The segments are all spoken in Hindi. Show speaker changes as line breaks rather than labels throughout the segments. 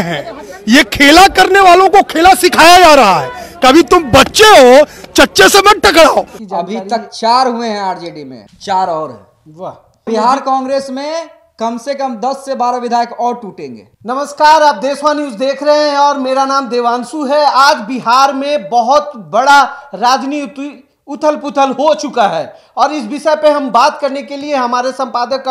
हैं। ये खेला करने वालों को खेला सिखाया जा रहा है। कभी तुम बच्चे हो, चच्चे से मत टकराओ।
अभी तक 4 हुए हैं आरजेडी में, 4 और है।
वाह।
बिहार कांग्रेस में कम से कम 10 से 12 विधायक और टूटेंगे।
नमस्कार, आप देशवा न्यूज देख रहे हैं और मेरा नाम देवांशु है। आज बिहार में बहुत बड़ा राजनीति उथल पुथल हो चुका है और इस विषय पे हम बात करने के लिए हमारे संपादक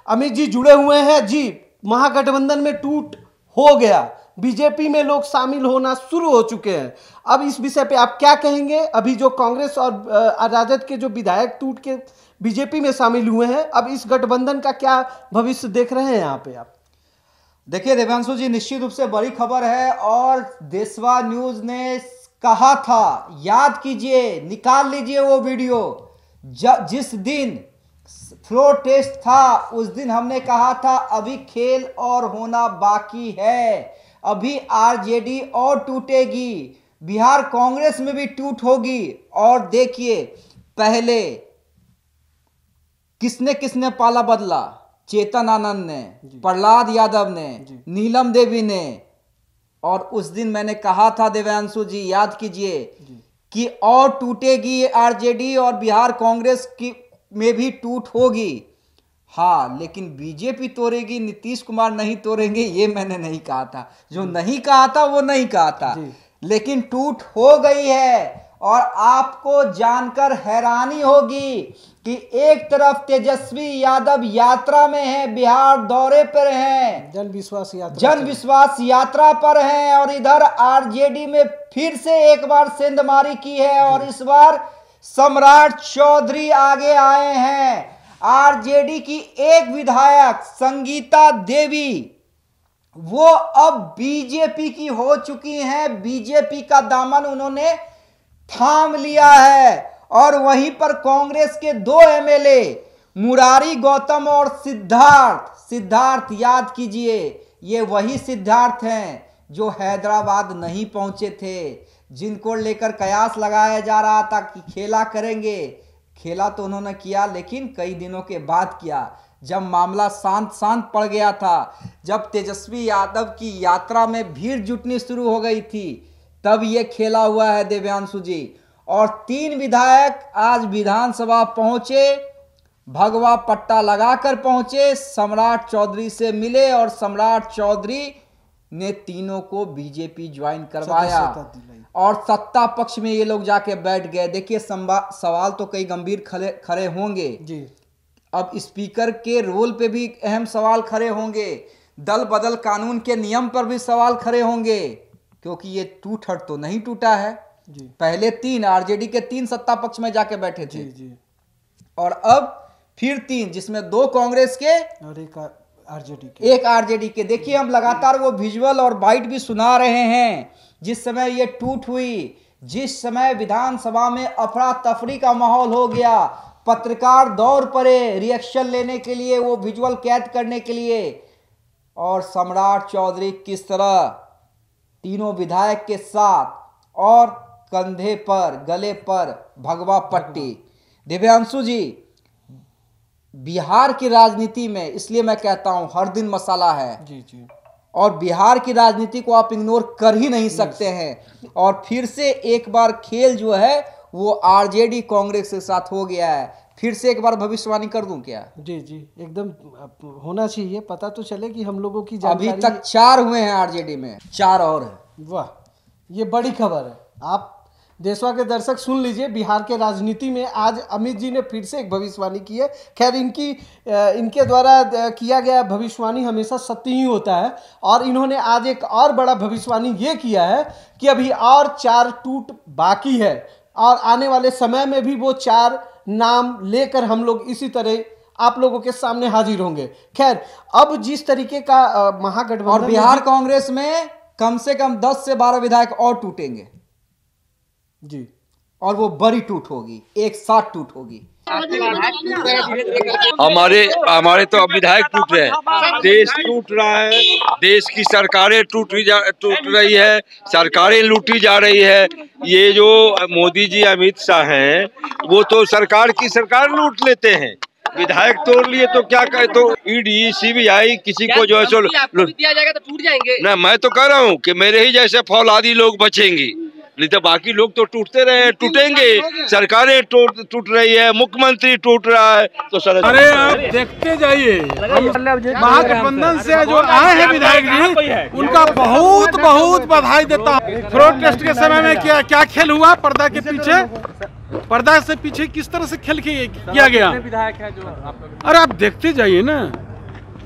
अमित जी जुड़े हुए हैं। जी, महागठबंधन में टूट हो गया, बीजेपी में लोग शामिल होना शुरू हो चुके हैं। अब इस विषय पे आप क्या कहेंगे? अभी जो कांग्रेस और राजद के जो विधायक टूट के बीजेपी में शामिल हुए हैं, अब इस गठबंधन का क्या भविष्य देख रहे हैं यहाँ पे आप?
देखिए देवांशु जी, निश्चित रूप से बड़ी खबर है और देशवा न्यूज ने कहा था, याद कीजिए, निकाल लीजिए वो वीडियो, जिस दिन फ्लोर टेस्ट था उस दिन हमने कहा था अभी खेल और होना बाकी है, अभी आरजेडी और टूटेगी, बिहार कांग्रेस में भी टूट होगी। और देखिए पहले किसने किसने पाला बदला, चेतन आनंद ने, प्रहलाद यादव ने, नीलम देवी ने। और उस दिन मैंने कहा था देवांशु जी, याद कीजिए, कि और टूटेगी आरजेडी और बिहार कांग्रेस की में भी टूट होगी। हाँ, लेकिन बीजेपी तोड़ेगी, नीतीश कुमार नहीं तोड़ेंगे, ये मैंने नहीं कहा था। जो नहीं कहा था वो नहीं कहा था, लेकिन टूट हो गई है। और आपको जानकर हैरानी होगी कि एक तरफ तेजस्वी यादव यात्रा में हैं, बिहार दौरे पर हैं, जन विश्वास यात्रा पर हैं, और इधर आरजेडी में फिर से एक बार सेंधमारी की है और इस बार सम्राट चौधरी आगे आए हैं। आरजेडी की एक विधायक संगीता देवी, वो अब बीजेपी की हो चुकी हैं, बीजेपी का दामन उन्होंने थाम लिया है। और वहीं पर कांग्रेस के 2 एमएलए मुरारी गौतम और सिद्धार्थ, याद कीजिए, ये वही सिद्धार्थ हैं जो हैदराबाद नहीं पहुंचे थे, जिनको लेकर कयास लगाया जा रहा था कि खेला करेंगे। खेला तो उन्होंने किया, लेकिन कई दिनों के बाद किया, जब मामला शांत पड़ गया था, जब तेजस्वी यादव की यात्रा में भीड़ जुटनी शुरू हो गई थी, तब ये खेला हुआ है देवांशु जी। और 3 विधायक आज विधानसभा पहुंचे, भगवा पट्टा लगाकर पहुंचे, सम्राट चौधरी से मिले और सम्राट चौधरी ने तीनों को बीजेपी ज्वाइन करवाया और सत्ता पक्ष में ये लोग जाके बैठ गए। देखिए, सवाल तो कई गंभीर खड़े होंगे जी। अब स्पीकर के रोल पे भी अहम सवाल खड़े होंगे, दल बदल कानून के नियम पर भी सवाल खड़े होंगे, क्योंकि ये टूट तो नहीं टूटा है जी। पहले 3 आरजेडी के 3 सत्ता पक्ष में जाके बैठे थे जी। और अब फिर 3, जिसमें 2 कांग्रेस के और एक आरजेडी के। देखिए, हम लगातार वो विजुअल और बाइट भी सुना रहे हैं। जिस समय ये टूट हुई, जिस समय विधानसभा में अफरा तफरी का माहौल हो गया, पत्रकार दौड़ पड़े रिएक्शन लेने के लिए, वो विजुअल कैद करने के लिए, और सम्राट चौधरी किस तरह तीनों विधायक के साथ और कंधे पर, गले पर भगवा पट्टी। दिव्यांशु जी, बिहार की राजनीति में, इसलिए मैं कहता हूं, हर दिन मसाला है जी। और बिहार की राजनीति को आप इग्नोर कर ही नहीं सकते हैं। और फिर से एक बार खेल जो है वो आरजेडी कांग्रेस के साथ हो गया है। फिर से एक बार भविष्यवाणी कर दूं क्या? जी,
एकदम होना चाहिए, पता तो चले कि हम लोगों की
अभी तक 4 हुए हैं आरजेडी में, 4 और है।
वाह, ये बड़ी खबर है। आप देशवा के दर्शक सुन लीजिए, बिहार के राजनीति में आज अमित जी ने फिर से एक भविष्यवाणी की है। खैर, इनके द्वारा किया गया भविष्यवाणी हमेशा सत्य ही होता है, और इन्होंने आज एक और बड़ा भविष्यवाणी ये किया है कि अभी और 4 टूट बाकी है और आने वाले समय में भी वो 4 नाम लेकर हम लोग इसी तरह आप लोगों के सामने हाजिर होंगे। खैर, अब जिस तरीके का महागठबंधन,
और बिहार कांग्रेस में कम से कम 10 से 12 विधायक और टूटेंगे
जी,
और वो बड़ी टूट होगी, एक साथ टूट होगी।
हमारे तो अब विधायक टूट रहे हैं, देश टूट रहा है, देश की सरकारें टूट रही है, सरकारें लूटी जा रही है। ये जो मोदी जी, अमित शाह हैं, वो तो सरकार की सरकार लूट लेते हैं। विधायक तोड़ लिए तो क्या कहे, तो ईडी सीबीआई किसी को जो है सो
दिया जाएगा तो टूट जाएंगे
ना। मैं तो कह रहा हूँ कि मेरे ही जैसे फौलादी लोग बचेंगे, नहीं तो बाकी लोग तो टूटते रहे, टूटेंगे। सरकारें टूट रही है, मुख्यमंत्री टूट रहा है, तो सर
अरे आप देखते जाइए, महागठबंधन से जो आए हैं विधायक जी, उनका बहुत बहुत बधाई देता हूँ। प्रोटेस्ट के समय में क्या खेल हुआ, पर्दा के पीछे, पर्दा से पीछे किस तरह से खेल किया गया। अरे आप देखते जाइए ना,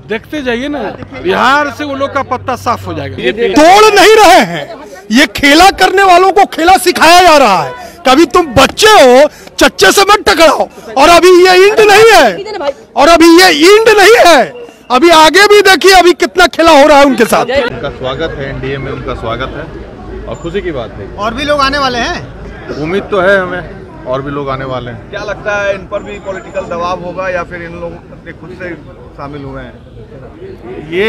देखते जाइए ना, बिहार से वो लोग का पत्ता साफ हो जाएगा। तोड़ नहीं रहे हैं, ये खेला करने वालों को खेला सिखाया जा रहा है। कभी तुम बच्चे हो, चच्चे से मत टकराओ। और अभी ये इंड नहीं है, और अभी ये इंड नहीं है, अभी आगे भी देखिए अभी कितना खेला हो रहा है उनके साथ।
उनका स्वागत है, एनडीए में उनका स्वागत है और खुशी की बात है।
और भी लोग आने वाले हैं,
उम्मीद तो है हमें, और भी लोग आने वाले हैं।
क्या लगता है इन पर भी पॉलिटिकल दबाव होगा या फिर इन लोग खुद से शामिल हुए हैं?
ये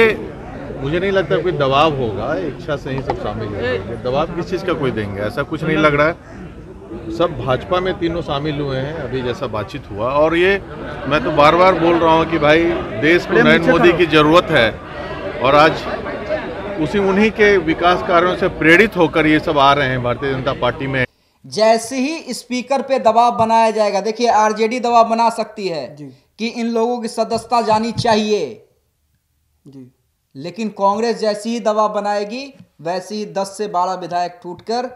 मुझे नहीं लगता कोई दबाव होगा, इच्छा से ही सब शामिल होंगे। दबाव किस चीज़ का कोई देंगे, ऐसा कुछ नहीं लग रहा है। सब भाजपा में तीनों शामिल हुए हैं अभी जैसा बातचीत हुआ। और ये मैं तो बार बार बोल रहा हूँ कि भाई देश को नरेंद्र मोदी की ज़रूरत है, और आज उन्हीं के विकास कार्यों से प्रेरित होकर ये सब आ रहे हैं भारतीय जनता पार्टी में।
जैसे ही स्पीकर पे दबाव बनाया जाएगा, देखिए आरजेडी दबाव बना सकती है कि इन लोगों की सदस्यता जानी चाहिए जी, लेकिन कांग्रेस जैसी ही दबाव बनाएगी वैसे ही 10 से 12 विधायक टूटकर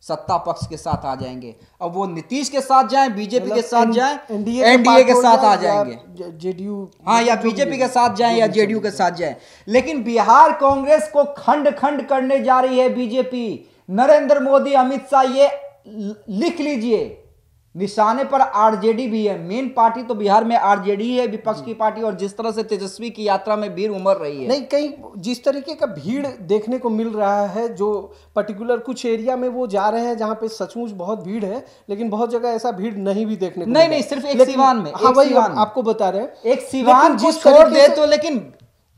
सत्ता पक्ष के साथ आ जाएंगे। अब वो नीतीश के साथ जाएं, बीजेपी के साथ जाएं, एनडीए के साथ आ जाएंगे, जेडीयू, हाँ, या बीजेपी के साथ जाएं या जेडीयू के साथ जाएं। लेकिन बिहार कांग्रेस को खंड खंड करने जा रही है बीजेपी, नरेंद्र मोदी, अमित शाह, ये लिख लीजिए, निशाने पर आरजेडी भी है। मेन पार्टी तो बिहार में आरजेडी है, विपक्ष की पार्टी। और जिस तरह से तेजस्वी की यात्रा में भीड़ उमड़ रही है,
नहीं कहीं जिस तरीके का भीड़ देखने को मिल रहा है, जो पर्टिकुलर कुछ एरिया में वो जा रहे हैं जहां पे सचमुच बहुत भीड़ है, लेकिन बहुत जगह ऐसा भीड़ नहीं भी देखने को
नहीं, सिर्फ एक सीवान में,
हाँ वही आपको बता रहे हैं,
एक सीवान को छोड़ दे तो, लेकिन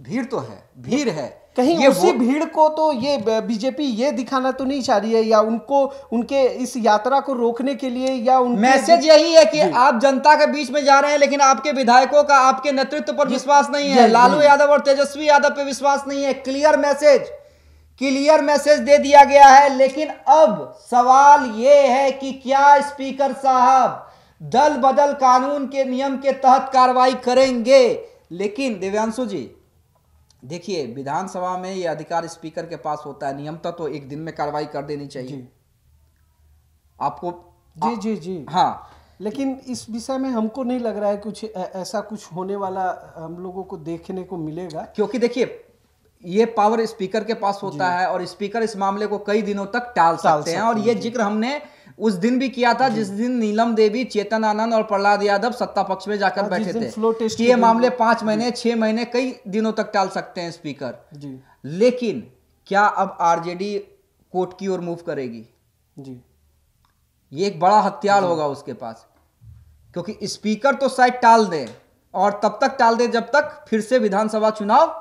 भीड़ तो है, भीड़ है
कहीं ये उसी भीड़ को तो ये बीजेपी ये दिखाना तो नहीं चाह रही है, या उनको उनके इस यात्रा को रोकने के लिए, या
मैसेज यही है कि आप जनता के बीच में जा रहे हैं, लेकिन आपके विधायकों का आपके नेतृत्व पर विश्वास नहीं है, लालू यादव और तेजस्वी यादव पे विश्वास नहीं है। क्लियर मैसेज दे दिया गया है। लेकिन अब सवाल ये है कि क्या स्पीकर साहब दल बदल कानून के नियम के तहत कार्रवाई करेंगे? लेकिन दिव्यांशु जी देखिए, विधानसभा में ये अधिकार स्पीकर के पास होता है, नियमतः तो एक दिन में कार्रवाई कर देनी चाहिए आपको।
जी
हाँ,
लेकिन इस विषय में हमको नहीं लग रहा है कुछ ऐसा कुछ होने वाला हम लोगों को देखने को मिलेगा,
क्योंकि देखिए ये पावर स्पीकर के पास होता है और स्पीकर इस मामले को कई दिनों तक टाल सकते हैं। और ये जिक्र हमने उस दिन भी किया था जिस दिन नीलम देवी, चेतन आनंद और प्रहलाद यादव सत्ता पक्ष में जाकर बैठे थे कि ये मामले 5 महीने, 6 महीने, कई दिनों तक टाल सकते हैं स्पीकर जी। लेकिन क्या अब आरजेडी कोर्ट की ओर मूव करेगी जी? ये एक बड़ा हथियार होगा उसके पास, क्योंकि स्पीकर तो शायद टाल दे, और तब तक टाल दे जब तक फिर से विधानसभा चुनाव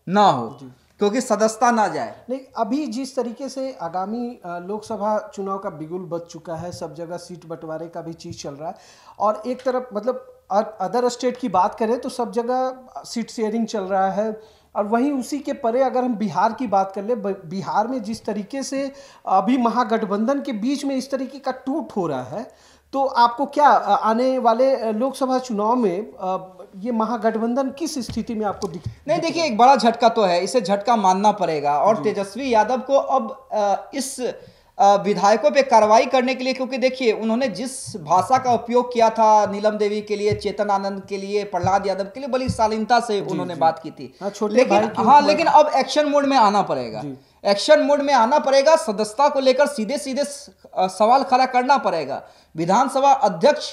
ना हो क्योंकि सदस्यता ना जाए।
नहीं, अभी जिस तरीके से आगामी लोकसभा चुनाव का बिगुल बज चुका है, सब जगह सीट बंटवारे का भी चीज चल रहा है, और एक तरफ मतलब अदर स्टेट की बात करें तो सब जगह सीट शेयरिंग चल रहा है, और वहीं उसी के परे अगर हम बिहार की बात कर ले, बिहार में जिस तरीके से अभी महागठबंधन के बीच में इस तरीके का टूट हो रहा है, तो आपको क्या आने वाले लोकसभा चुनाव में ये महागठबंधन किस स्थिति में आपको
नहीं, देखिए एक बड़ा झटका तो है, इसे झटका मानना पड़ेगा। और तेजस्वी यादव को अब इस विधायकों पे कार्रवाई करने के लिए, क्योंकि देखिए उन्होंने जिस भाषा का उपयोग किया था नीलम देवी के लिए, चेतन आनंद के लिए, प्रहलाद यादव के लिए, बड़ी शालीनता से उन्होंने बात की थी। लेकिन अब एक्शन मोड में आना पड़ेगा, एक्शन मोड में आना पड़ेगा। सदस्यता को लेकर सीधे सीधे सवाल खड़ा करना पड़ेगा। विधानसभा अध्यक्ष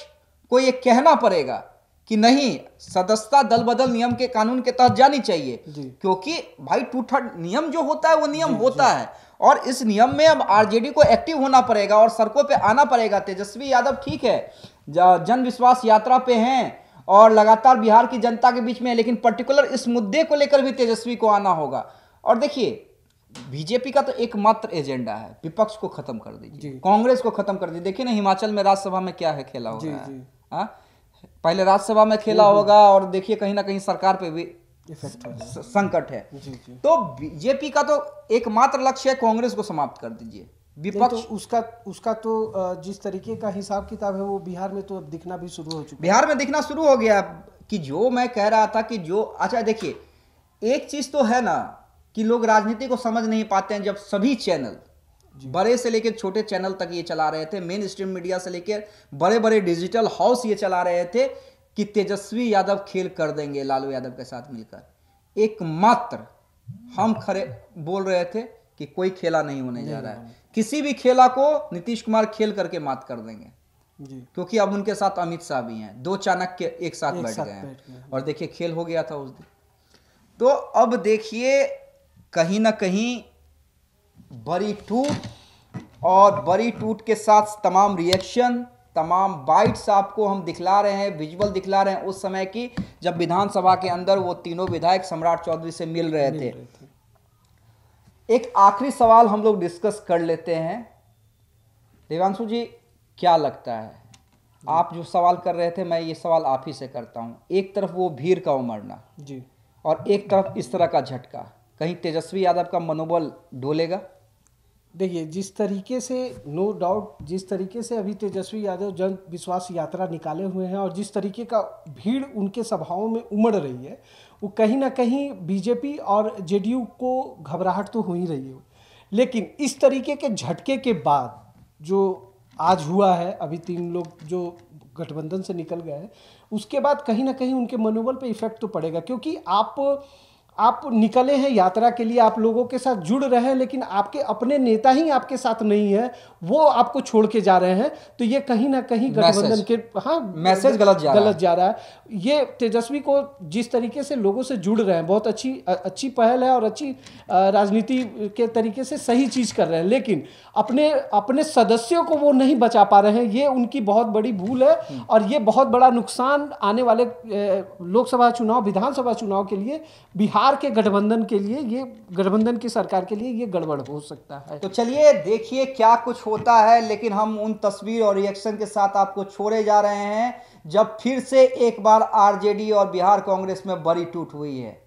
को यह कहना पड़ेगा कि नहीं, सदस्यता दल बदल नियम के कानून के तहत जानी चाहिए, क्योंकि भाई टूटा नियम जो होता है वो नियम होता है, और इस नियम में अब आरजेडी को एक्टिव होना पड़ेगा और सड़कों पे आना पड़ेगा। तेजस्वी यादव ठीक है, जन विश्वास यात्रा पे हैं और लगातार बिहार की जनता के बीच में है, लेकिन पर्टिकुलर इस मुद्दे को लेकर भी तेजस्वी को आना होगा। और देखिए बीजेपी का तो एकमात्र एजेंडा है विपक्ष को खत्म कर दीजिए, कांग्रेस को खत्म कर दीजिए। देखिए ना हिमाचल में राज्यसभा में क्या है खेला हो रहा है। पहले राज्यसभा में खेला होगा और देखिए कहीं ना कहीं सरकार पे भी संकट है। तो बीजेपी का तो एकमात्र लक्ष्य है कांग्रेस को समाप्त कर दीजिए। विपक्ष
तो उसका तो जिस तरीके का हिसाब किताब है वो बिहार में तो अब दिखना भी शुरू हो चुका है।
बिहार में दिखना शुरू हो गया कि जो मैं कह रहा था कि जो अच्छा देखिए एक चीज तो है ना कि लोग राजनीति को समझ नहीं पाते हैं। जब सभी चैनल बड़े से लेकर छोटे चैनल तक ये चला रहे थे, मेन स्ट्रीम मीडिया से लेकर बड़े बड़े डिजिटल हाउस ये चला रहे थे कि तेजस्वी यादव खेल कर देंगे लालू यादव के साथ मिलकर। एकमात्र हम खड़े बोल रहे थे कि कोई खेला नहीं होने जा रहा है, किसी भी खेला को नीतीश कुमार खेल करके मात कर देंगे
जी।
क्योंकि अब उनके साथ अमित शाह भी हैं, दो चाणक्य एक साथ बैठ गए हैं और देखिए खेल हो गया था उस दिन। तो अब देखिए कहीं ना कहीं बड़ी टूट और बड़ी टूट के साथ तमाम रिएक्शन, तमाम बाइट्स आपको हम दिखला रहे हैं, विजुअल दिखला रहे हैं उस समय की जब विधानसभा के अंदर वो तीनों विधायक सम्राट चौधरी से मिल रहे थे। एक आखिरी सवाल हम लोग डिस्कस कर लेते हैं। देवांशु जी क्या लगता है, आप जो सवाल कर रहे थे मैं ये सवाल आप ही से करता हूं। एक तरफ वो भीड़ का उमड़ना
जी
और एक तरफ इस तरह का झटका, कहीं तेजस्वी यादव का मनोबल डोलेगा?
देखिए जिस तरीके से नो डाउट जिस तरीके से अभी तेजस्वी यादव जन विश्वास यात्रा निकाले हुए हैं और जिस तरीके का भीड़ उनके सभाओं में उमड़ रही है वो कहीं ना कहीं बीजेपी और जेडीयू को घबराहट तो हो ही रही है। लेकिन इस तरीके के झटके के बाद जो आज हुआ है, अभी 3 लोग जो गठबंधन से निकल गए हैं, उसके बाद कहीं ना कहीं उनके मनोबल पे इफेक्ट तो पड़ेगा। क्योंकि आप निकले हैं यात्रा के लिए, आप लोगों के साथ जुड़ रहे हैं, लेकिन आपके अपने नेता ही आपके साथ नहीं है, वो आपको छोड़ के जा रहे हैं। तो ये कहीं ना कहीं गठबंधन के
मैसेज गलत जा रहा
है। ये तेजस्वी को जिस तरीके से लोगों से जुड़ रहे हैं, बहुत अच्छी पहल है और अच्छी राजनीति के तरीके से सही चीज कर रहे हैं, लेकिन अपने सदस्यों को वो नहीं बचा पा रहे हैं। ये उनकी बहुत बड़ी भूल है और ये बहुत बड़ा नुकसान आने वाले लोकसभा चुनाव, विधानसभा चुनाव के लिए, बिहार के गठबंधन के लिए, ये गठबंधन की सरकार के लिए ये गड़बड़ हो सकता है।
तो चलिए देखिए क्या कुछ होता है, लेकिन हम उन तस्वीर और रिएक्शन के साथ आपको छोड़े जा रहे हैं जब फिर से एक बार आरजेडी और बिहार कांग्रेस में बड़ी टूट हुई है।